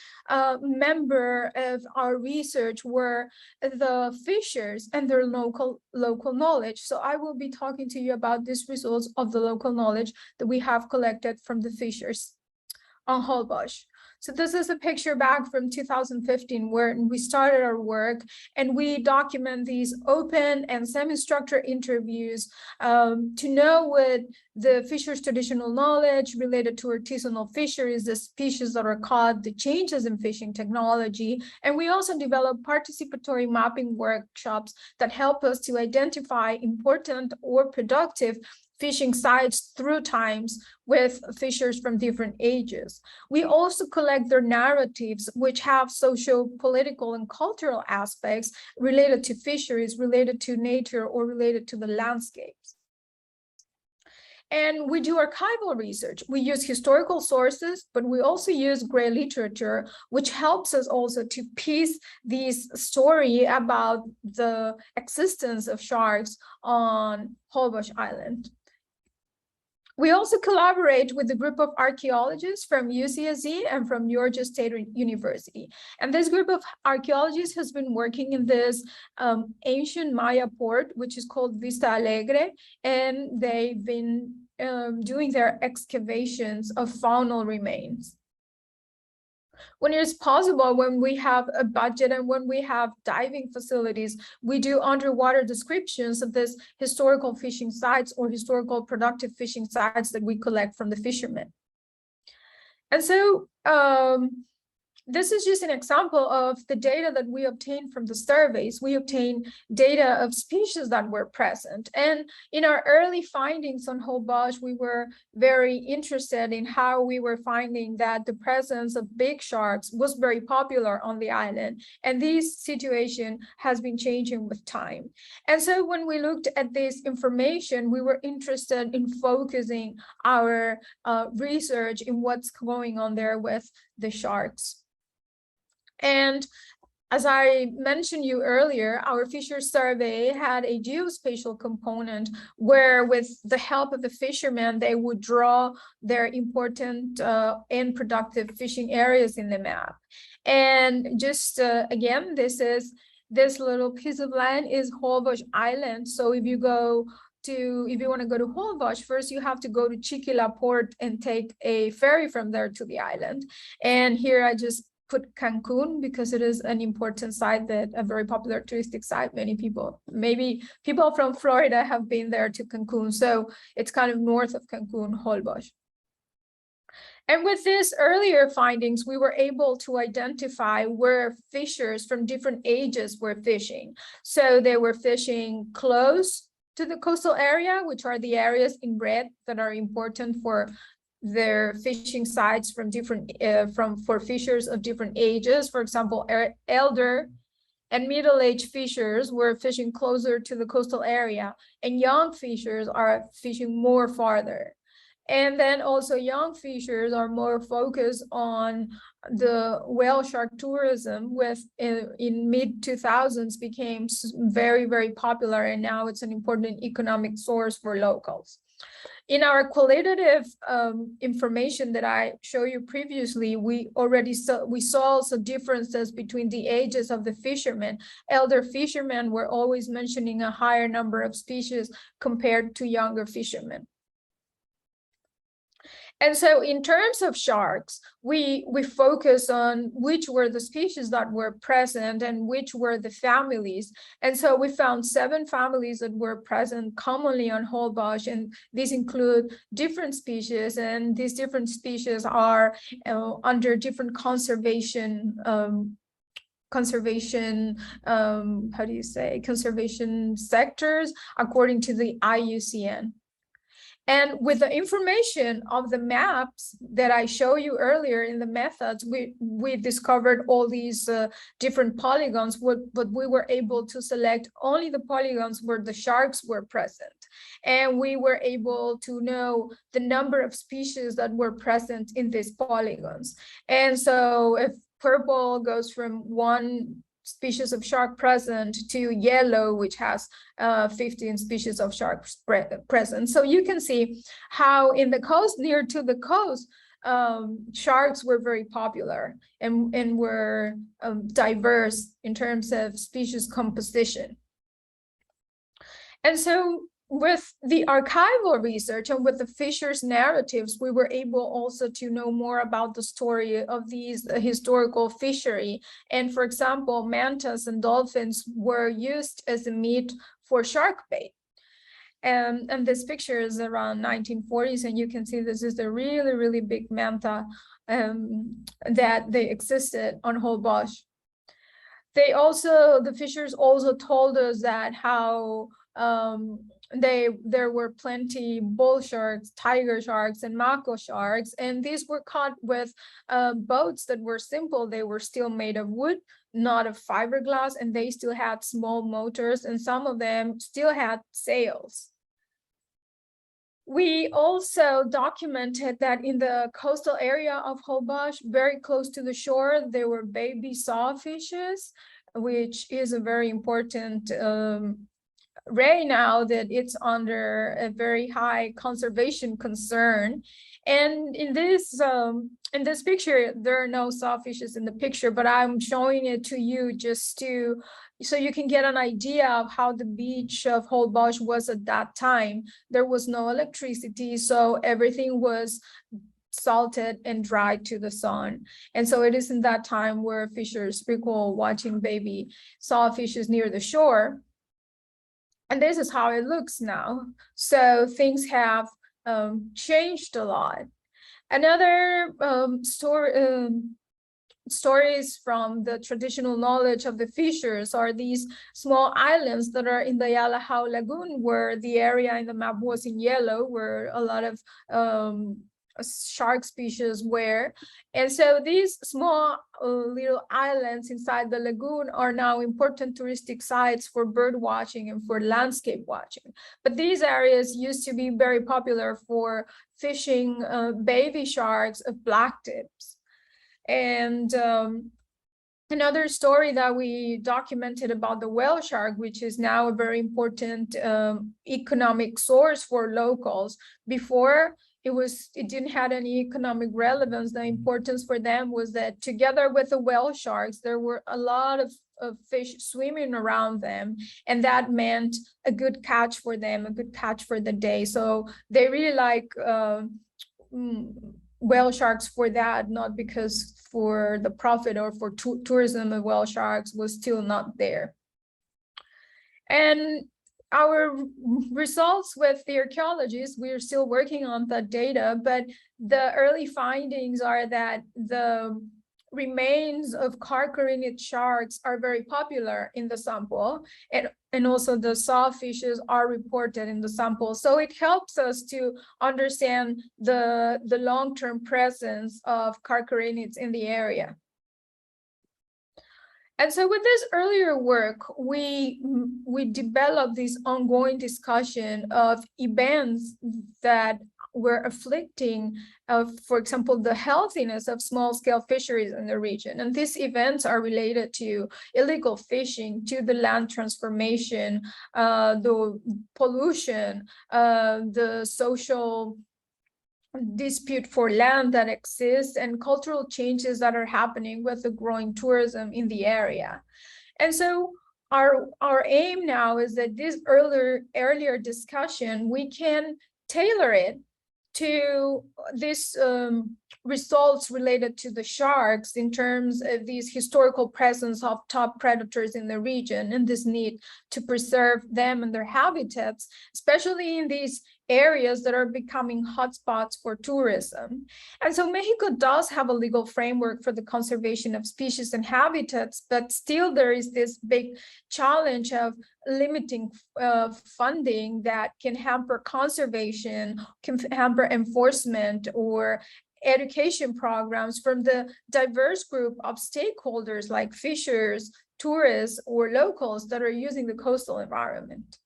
member of our research were the fishers and their local knowledge. So I will be talking to you about these results of the local knowledge that we have collected from the fishers on Holbox. So this is a picture back from 2015 where we started our work, and we document these open and semi-structured interviews to know what the fishers' traditional knowledge related to artisanal fisheries, the species that are caught, the changes in fishing technology. And we also develop participatory mapping workshops that help us to identify important or productive fishing sites through times with fishers from different ages. We also collect their narratives, which have social, political, and cultural aspects related to fisheries, related to nature, or related to the landscapes. And we do archival research. We use historical sources, but we also use gray literature, which helps us also to piece this story about the existence of sharks on Holbox Island. We also collaborate with a group of archaeologists from UCSD and from Georgia State University. And this group of archaeologists has been working in this ancient Maya port, which is called Vista Alegre, and they've been doing their excavations of faunal remains. When it's possible, when we have a budget and when we have diving facilities, we do underwater descriptions of this historical fishing sites or historical productive fishing sites that we collect from the fishermen. And so this is just an example of the data that we obtained from the surveys. We obtained data of species that were present. And in our early findings on Holbox, we were very interested in how we were finding that the presence of big sharks was very popular on the island. And this situation has been changing with time. And so when we looked at this information, we were interested in focusing our research in what's going on there with the sharks. And as I mentioned you earlier, our fisheries survey had a geospatial component where, with the help of the fishermen, they would draw their important and productive fishing areas in the map. And just again, this little piece of land is Holbox Island. So if you want to go to Holbox, first you have to go to Chiquila Port and take a ferry from there to the island. And here I just put Cancun because it is an important site, that a very popular touristic site. Many people, maybe people from Florida, have been there to Cancun. So it's kind of north of Cancun, Holbox. And with these earlier findings, we were able to identify where fishers from different ages were fishing. So they were fishing close to the coastal area, which are the areas in red that are important for their fishing sites from different for fishers of different ages. For example, elder and middle-aged fishers were fishing closer to the coastal area, and young fishers are fishing more farther. And then also young fishers are more focused on the whale shark tourism, with in mid-2000s became very, very popular, and now it's an important economic source for locals. In our qualitative information that I showed you previously, we saw also differences between the ages of the fishermen. Elder fishermen were always mentioning a higher number of species compared to younger fishermen. And so in terms of sharks, we focus on which were the species that were present and which were the families. And so we found 7 families that were present commonly on Holbox, and these include different species, and these different species are under different conservation sectors according to the IUCN. And with the information of the maps that I showed you earlier in the methods, we discovered all these different polygons, but we were able to select only the polygons where the sharks were present. And we were able to know the number of species that were present in these polygons. And so if purple goes from 1 species of shark present to yellow, which has 15 species of sharks present. So you can see how in the coast, near to the coast, sharks were very popular and were diverse in terms of species composition. And so with the archival research and with the fishers' narratives, we were able also to know more about the story of these historical fishery. And for example, mantas and dolphins were used as a meat for shark bait. And this picture is around 1940s, and you can see this is a really, really big manta that they existed on Holbox. The fishers also told us that how there were plenty bull sharks, tiger sharks, and mako sharks, and these were caught with boats that were simple. They were still made of wood, not of fiberglass, and they still had small motors, and some of them still had sails. We also documented that in the coastal area of Holbox, very close to the shore, there were baby sawfishes, which is a very important right now that it's under a very high conservation concern. And in this picture, there are no sawfishes in the picture, but I'm showing it to you just so you can get an idea of how the beach of Holbox was at that time. There was no electricity, so everything was salted and dried to the sun. And so it is in that time where fishers recall watching baby sawfishes near the shore. And this is how it looks now. So things have changed a lot. Another stories from the traditional knowledge of the fishers are these small islands that are in the Yalahao Lagoon, where the area in the map was in yellow, where a lot of shark species were. And so these small little islands inside the lagoon are now important touristic sites for bird watching and for landscape watching. But these areas used to be very popular for fishing baby sharks of black tips. And Another story that we documented about the whale shark, which is now a very important economic source for locals. Before, it didn't have any economic relevance. The importance for them was that together with the whale sharks, there were a lot of fish swimming around them, and that meant a good catch for them, a good catch for the day. So they really like whale sharks for that, not because for the profit or for tourism of whale sharks was still not there. And our results with the archaeologists, we're still working on that data, but the early findings are that the remains of carcharodonid sharks are very popular in the sample, and also the sawfishes are reported in the sample. So it helps us to understand the long-term presence of carcharodonids in the area. And so with this earlier work, we developed this ongoing discussion of events that were afflicting, for example, the healthiness of small-scale fisheries in the region. And these events are related to illegal fishing, to the land transformation, the pollution, the social dispute for land that exists, and cultural changes that are happening with the growing tourism in the area. And so our aim now is that this earlier discussion, we can tailor it to these results related to the sharks in terms of these historical presence of top predators in the region and this need to preserve them and their habitats, especially in these areas that are becoming hotspots for tourism. And so Mexico does have a legal framework for the conservation of species and habitats, but still there is this big challenge of limiting funding that can hamper conservation, can hamper enforcement or education programs from the diverse group of stakeholders like fishers, tourists, or locals that are using the coastal environment.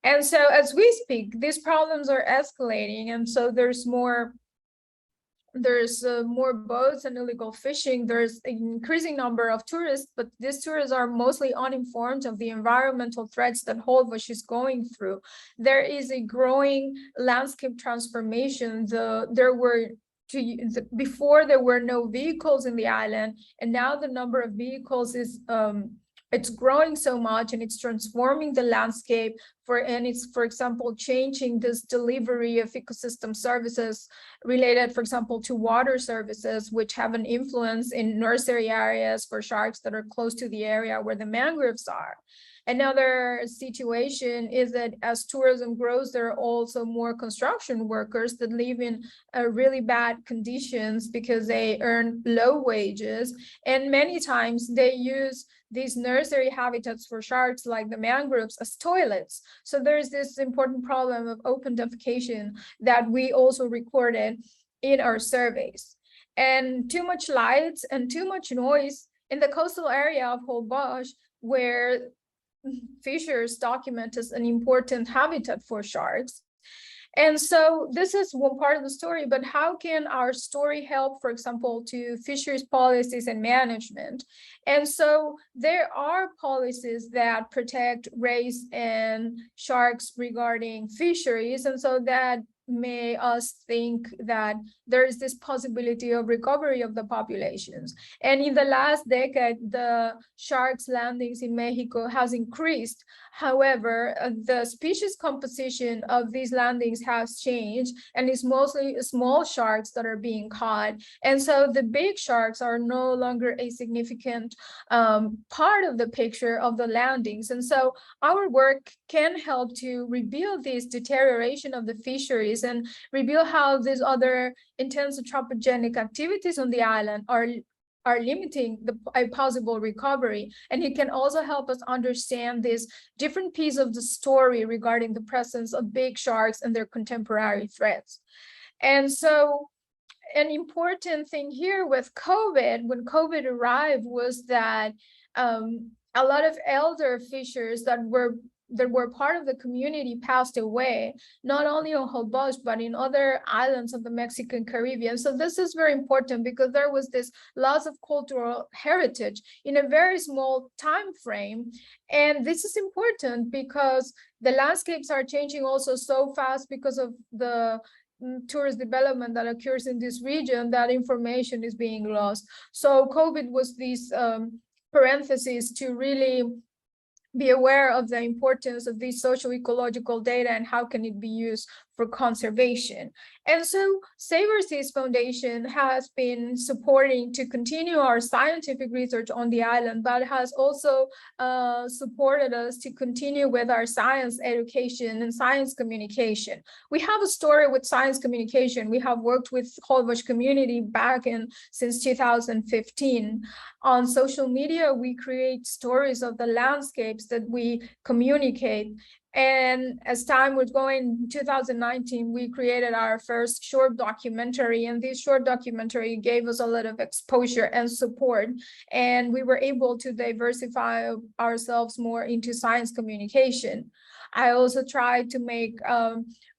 And so as we speak, these problems are escalating, and so there's more boats and illegal fishing. There's an increasing number of tourists, but these tourists are mostly uninformed of the environmental threats that Holbox is going through. There is a growing landscape transformation. Before there were no vehicles in the island, and now the number of vehicles is it's growing so much, and it's transforming the landscape it's, for example, changing this delivery of ecosystem services related, for example, to water services, which have an influence in nursery areas for sharks that are close to the area where the mangroves are. Another situation is that as tourism grows, there are also more construction workers that live in really bad conditions because they earn low wages. And many times they use these nursery habitats for sharks like the mangroves as toilets. So there's this important problem of open defecation that we also recorded in our surveys. And too much light and too much noise in the coastal area of Holbox, where fishers document as an important habitat for sharks. And so this is one part of the story, but how can our story help, for example, to fisheries policies and management? And so there are policies that protect rays and sharks regarding fisheries, and so that may us think that there is this possibility of recovery of the populations. And in the last decade, the sharks landings in Mexico has increased. However, the species composition of these landings has changed, and it's mostly small sharks that are being caught. And so the big sharks are no longer a significant part of the picture of the landings. And so our work can help to reveal this deterioration of the fisheries and reveal how these other intense anthropogenic activities on the island are limiting a possible recovery. And it can also help us understand this different piece of the story regarding the presence of big sharks and their contemporary threats. And so an important thing here with COVID, when COVID arrived, was that a lot of elder fishers that were that were part of the community passed away, not only on Holbox, but in other islands of the Mexican Caribbean. So this is very important because there was this loss of cultural heritage in a very small time frame. And this is important because the landscapes are changing also so fast because of the tourist development that occurs in this region, that information is being lost. So COVID was this parenthesis to really be aware of the importance of these social ecological data and how can it be used for conservation. And so Save Our Seas Foundation has been supporting to continue our scientific research on the island, but has also supported us to continue with our science education and science communication. We have a story with science communication. We have worked with Holbox community since 2015. On social media, we create stories of the landscapes that we communicate. And as time was going, in 2019, we created our first short documentary, and this short documentary gave us a lot of exposure and support. And we were able to diversify ourselves more into science communication. I also tried to make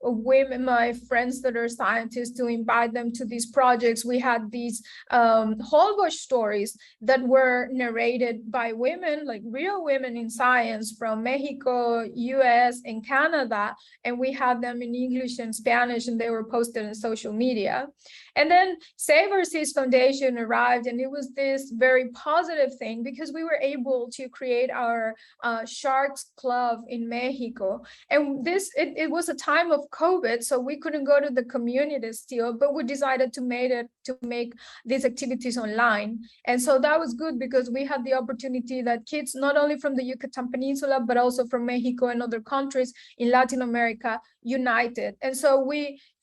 women, my friends that are scientists, to invite them to these projects. We had these Holbox stories that were narrated by women, like real women in science from Mexico, US, and Canada. And we had them in English and Spanish, and they were posted on social media. And then Save Our Seas Foundation arrived, and it was this very positive thing because we were able to create our Sharks Club in Mexico. And it was a time of COVID, so we couldn't go to the community still, but we decided to make these activities online. And so that was good because we had the opportunity that kids, not only from the Yucatan Peninsula, but also from Mexico and other countries in Latin America, united. And so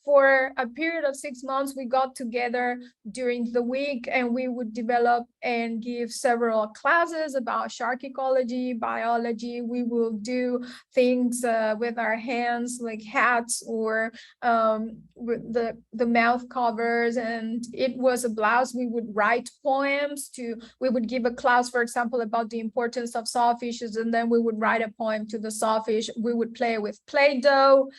for a period of 6 months, we got together during the week, and we would develop and give several classes about shark ecology, biology. We will do things with our hands, like hats or with the mouth covers, and it was a blast. We would write poems we would give a class, for example, about the importance of sawfishes, and then we would write a poem to the sawfish. We would play with Play-Doh.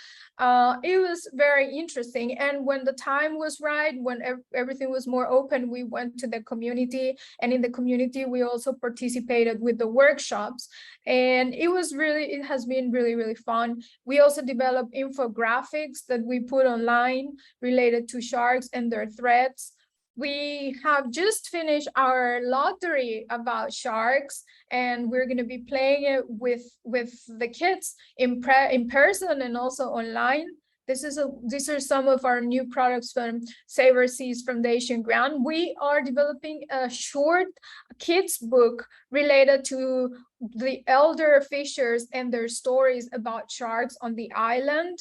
It was very interesting. And when the time was right, when everything was more open, we went to the community, and in the community, we also participated with the workshops. And it has been really, really fun. We also developed infographics that we put online related to sharks and their threats. We have just finished our lottery about sharks, and we're going to be playing it with the kids in person and also online. These are some of our new products from Save Our Seas Foundation grant. We are developing a short kids book related to the elder fishers and their stories about sharks on the island.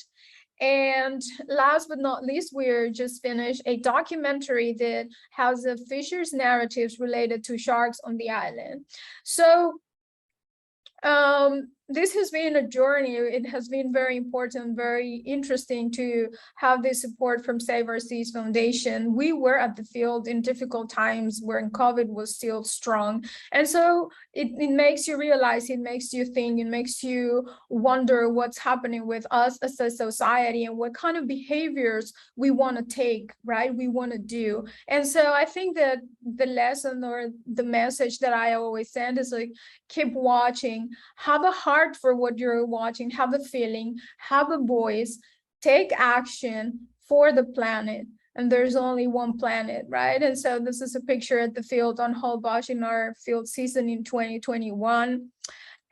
And last but not least, we're just finished a documentary that has the fishers' narratives related to sharks on the island. So this has been a journey. It has been very important, very interesting to have this support from Save Our Seas Foundation. We were at the field in difficult times when COVID was still strong. And so it makes you realize, it makes you think, it makes you wonder what's happening with us as a society and what kind of behaviors we want to take, right? We want to do. And so I think that the lesson or the message that I always send is like, keep watching, have a heart for what you're watching, have a feeling, have a voice, take action for the planet. And there's only one planet, right? And so this is a picture at the field on Holbox in our field season in 2021.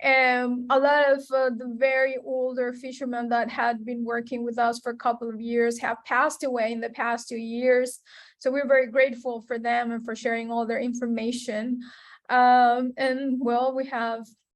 And a lot of the very older fishermen that had been working with us for a couple of years have passed away in the past 2 years. So we're very grateful for them and for sharing all their information. And well,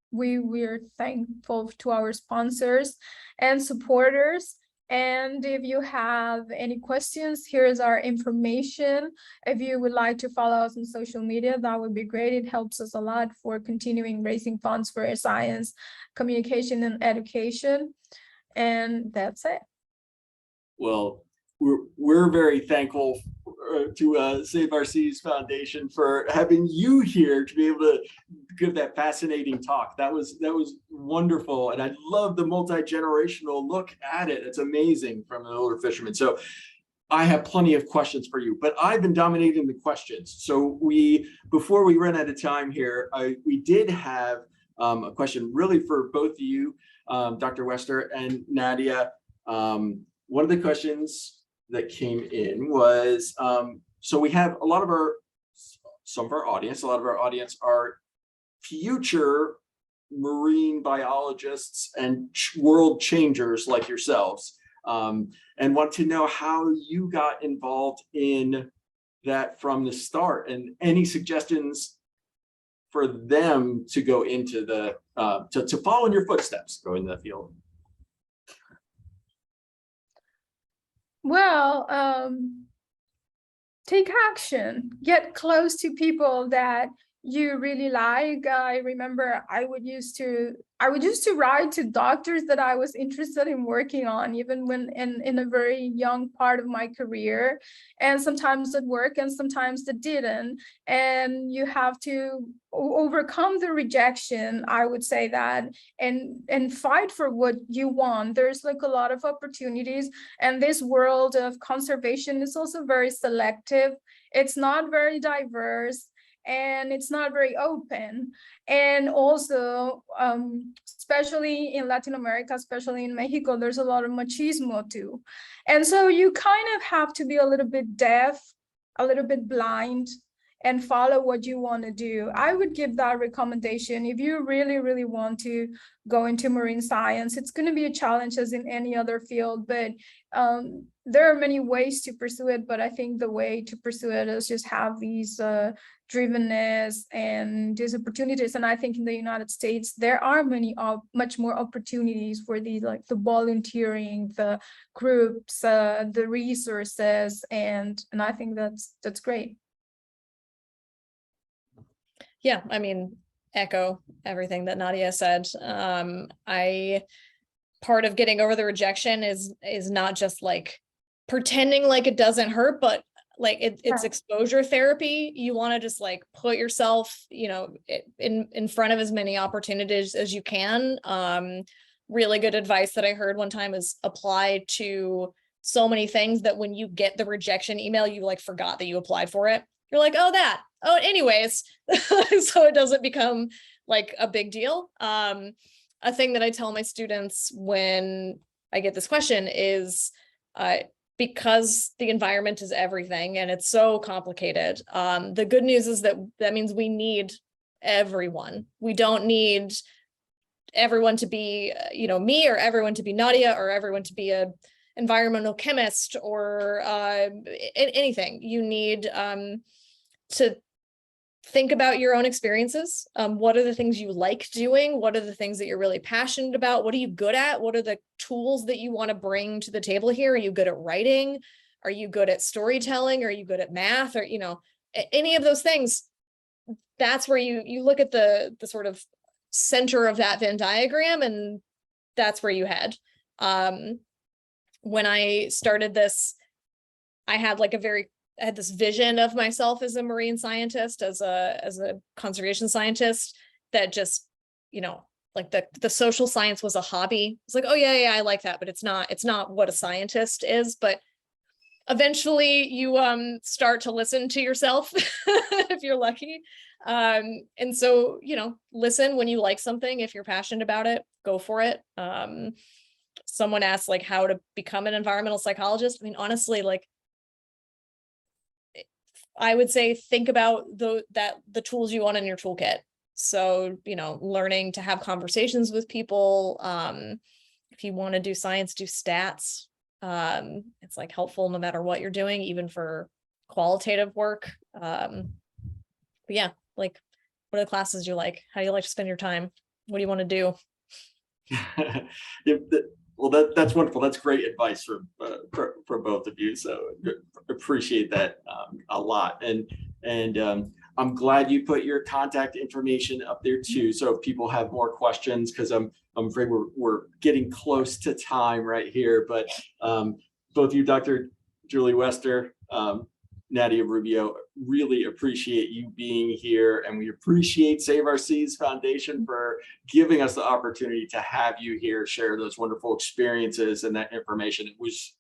we're thankful to our sponsors and supporters. And if you have any questions, here's our information. If you would like to follow us on social media, that would be great. It helps us a lot for continuing raising funds for science, communication, and education. And that's it. Well, we're very thankful to Save Our Seas Foundation for having you here to be able to give that fascinating talk. That was wonderful. And I love the multi-generational look at it. It's amazing from an older fisherman. So I have plenty of questions for you, but I've been dominating the questions. So before we run out of time here, we did have a question really for both of you, Dr. Wester and Nadia. One of the questions that came in was, so we have a lot of our audience are future marine biologists and world changers like yourselves. And want to know how you got involved in that from the start, and any suggestions for them to go into the to follow in your footsteps, go into the field. Well, take action, get close to people that you really like. I remember I would used to write to doctors that I was interested in working on, even when in a very young part of my career. And sometimes it worked and sometimes it didn't. And you have to overcome the rejection, I would say that, and fight for what you want. There's like a lot of opportunities, and this world of conservation is also very selective. It's not very diverse, and it's not very open. And also, especially in Latin America, especially in Mexico, there's a lot of machismo too. And so you kind of have to be a little bit deaf, a little bit blind, and follow what you want to do. I would give that recommendation. If you really, really want to go into marine science, it's going to be a challenge as in any other field, but there are many ways to pursue it. But I think the way to pursue it is just have these drivenness and these opportunities. And I think in the United States, there are much more opportunities for these, like the volunteering, the groups, the resources, and I think that's great. Yeah, I mean, echo everything that Nadia said. Part of getting over the rejection is not just like pretending like it doesn't hurt, but like it's exposure therapy. You want to just like put yourself, in front of as many opportunities as you can. Really good advice that I heard one time is apply to so many things that when you get the rejection email, you like forgot that you applied for it. You're like, anyways, so it doesn't become like a big deal. A thing that I tell my students when I get this question is, because the environment is everything and it's so complicated. The good news is that means we need everyone. We don't need everyone to be, me, or everyone to be Nadia, or everyone to be a environmental chemist, or anything. You need to think about your own experiences. What are the things you like doing? What are the things that you're really passionate about? What are you good at? What are the tools that you want to bring to the table here? Are you good at writing? Are you good at storytelling? Are you good at math? Or, any of those things? That's where you look at the sort of center of that Venn diagram, and that's where you head. When I started this, I had this vision of myself as a marine scientist, as a conservation scientist, that just, like the social science was a hobby. It's like, oh yeah, I like that, but it's not what a scientist is. But eventually you start to listen to yourself if you're lucky. And so, listen when you like something. If you're passionate about it, go for it. Someone asked like how to become an environmental psychologist. I mean, honestly, like, I would say think about the tools you want in your toolkit. So, learning to have conversations with people. If you want to do science, do stats. It's like helpful no matter what you're doing, even for qualitative work. But yeah, like, what are the classes you like? How do you like to spend your time? What do you want to do? Well, that's wonderful. That's great advice for both of you. So appreciate that a lot. And I'm glad you put your contact information up there too. So if people have more questions, because I'm afraid we're getting close to time right here. But both you, Dr. Julie Wester, Nadia Rubio, really appreciate you being here, and we appreciate Save Our Seas Foundation for giving us the opportunity to have you here, share those wonderful experiences and that information.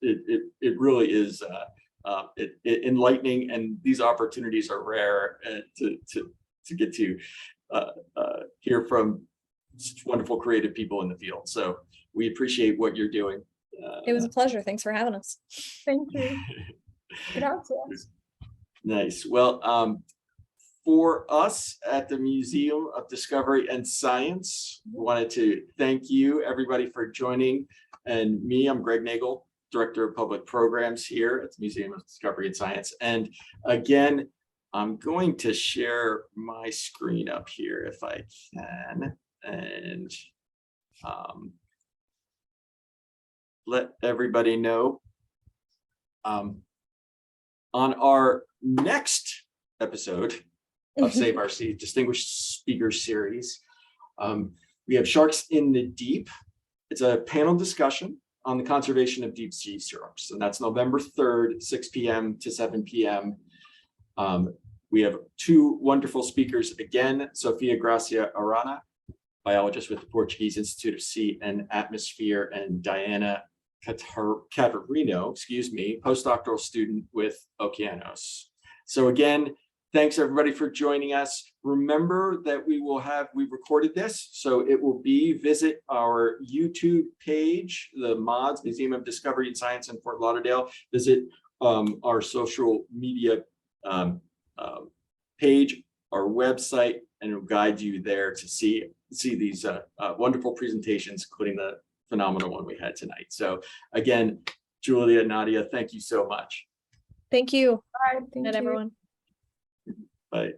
It really is enlightening, and these opportunities are rare to get to hear from such wonderful creative people in the field. So we appreciate what you're doing. It was a pleasure. Thanks for having us. Thank you. Gracias. Nice. Well, for us at the Museum of Discovery and Science, we wanted to thank you, everybody, for joining. And me, I'm Greg Nagel, Director of Public Programs here at the Museum of Discovery and Science. And again, I'm going to share my screen up here if I can, and let everybody know. On our next episode of Save Our Seas Distinguished Speakers Series, we have Sharks in the Deep. It's a panel discussion on the conservation of deep sea sharks, and that's November 3rd, 6 p.m. to 7 p.m. We have two wonderful speakers again, Sofia Gracia Arana, biologist with the Portuguese Institute of Sea and Atmosphere, and Diana Catarino, postdoctoral student with Okeanos. So again, thanks everybody for joining us. Remember that we recorded this, so it will visit our YouTube page, the MODS, Museum of Discovery and Science in Fort Lauderdale. Visit our social media page, our website, and it'll guide you there to see these wonderful presentations, including the phenomenal one we had tonight. So again, Julia, Nadia, thank you so much. Thank you. Bye. Thank Good night, you. everyone. Bye.